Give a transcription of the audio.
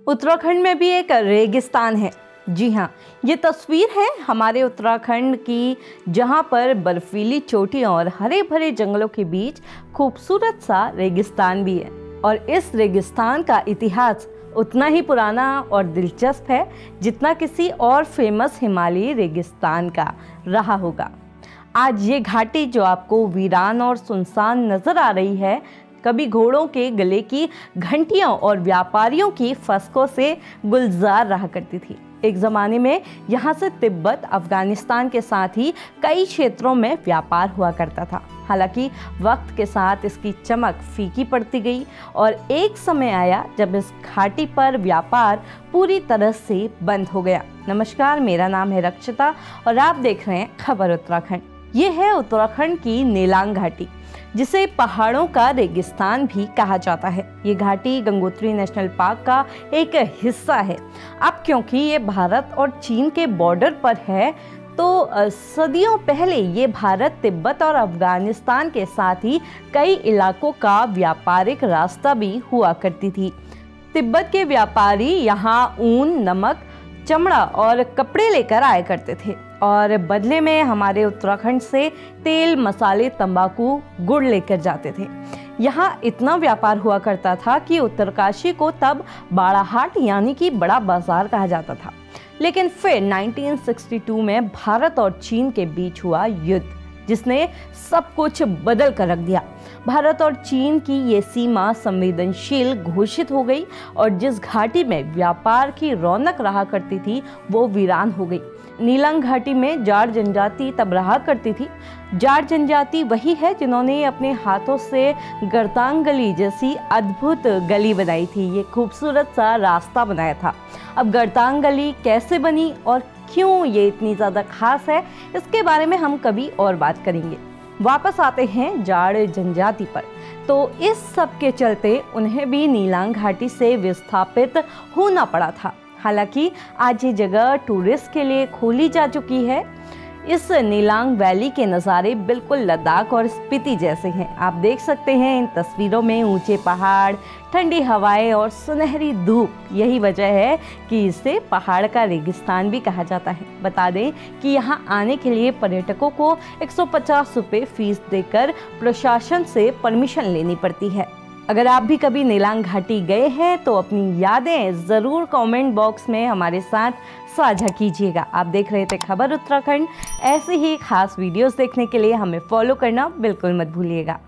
उत्तराखंड में भी एक रेगिस्तान है। जी हाँ, ये तस्वीर है हमारे उत्तराखंड की, जहाँ पर बर्फीली चोटियों और हरे भरे जंगलों के बीच खूबसूरत सा रेगिस्तान भी है। और इस रेगिस्तान का इतिहास उतना ही पुराना और दिलचस्प है जितना किसी और फेमस हिमालयी रेगिस्तान का रहा होगा। आज ये घाटी जो आपको वीरान और सुनसान नजर आ रही है, कभी घोड़ों के गले की घंटियों और व्यापारियों की फसकों से गुलजार रहा करती थी। एक ज़माने में यहाँ से तिब्बत, अफगानिस्तान के साथ ही कई क्षेत्रों में व्यापार हुआ करता था। हालांकि वक्त के साथ इसकी चमक फीकी पड़ती गई और एक समय आया जब इस घाटी पर व्यापार पूरी तरह से बंद हो गया। नमस्कार, मेरा नाम है रक्षिता और आप देख रहे हैं खबर उत्तराखंड। ये है उत्तराखंड की नेलांग घाटी, जिसे पहाड़ों का रेगिस्तान भी कहा जाता है। ये घाटी गंगोत्री नेशनल पार्क का एक हिस्सा है। अब क्योंकि ये भारत और चीन के बॉर्डर पर है, तो सदियों पहले ये भारत, तिब्बत और अफगानिस्तान के साथ ही कई इलाकों का व्यापारिक रास्ता भी हुआ करती थी। तिब्बत के व्यापारी यहाँ ऊन, नमक, चमड़ा और कपड़े लेकर आया करते थे और बदले में हमारे उत्तराखंड से तेल, मसाले, तंबाकू, गुड़ लेकर जाते थे। यहाँ इतना व्यापार हुआ करता था कि उत्तरकाशी को तब बाड़ाहाट यानी कि बड़ा बाजार कहा जाता था। लेकिन फिर 1962 में भारत और चीन के बीच हुआ युद्ध, जिसने सब कुछ बदल कर रख दिया। भारत और चीन की ये सीमा संवेदनशील घोषित हो गई और जिस घाटी में व्यापार की रौनक रहा करती थी वो वीरान हो गई। नीलांग घाटी में जाट जनजाति तब रहा करती थी। जाट जनजाति वही है जिन्होंने अपने हाथों से गर्तांग गली जैसी अद्भुत गली बनाई थी, ये खूबसूरत सा रास्ता बनाया था। अब गर्तांग गली कैसे बनी और क्यों ये इतनी ज़्यादा खास है, इसके बारे में हम कभी और बात करेंगे। वापस आते हैं जाट जनजाति पर। तो इस सब के चलते उन्हें भी नीलांग घाटी से विस्थापित होना पड़ा था। हालांकि आज ये जगह टूरिस्ट के लिए खोली जा चुकी है। इस नीलांग वैली के नज़ारे बिल्कुल लद्दाख और स्पीति जैसे हैं। आप देख सकते हैं इन तस्वीरों में ऊंचे पहाड़, ठंडी हवाएं और सुनहरी धूप। यही वजह है कि इसे पहाड़ का रेगिस्तान भी कहा जाता है। बता दें कि यहाँ आने के लिए पर्यटकों को 150 रुपये फीस देकर प्रशासन से परमिशन लेनी पड़ती है। अगर आप भी कभी नीलांग घाटी गए हैं तो अपनी यादें ज़रूर कमेंट बॉक्स में हमारे साथ साझा कीजिएगा। आप देख रहे थे खबर उत्तराखंड। ऐसे ही खास वीडियोस देखने के लिए हमें फॉलो करना बिल्कुल मत भूलिएगा।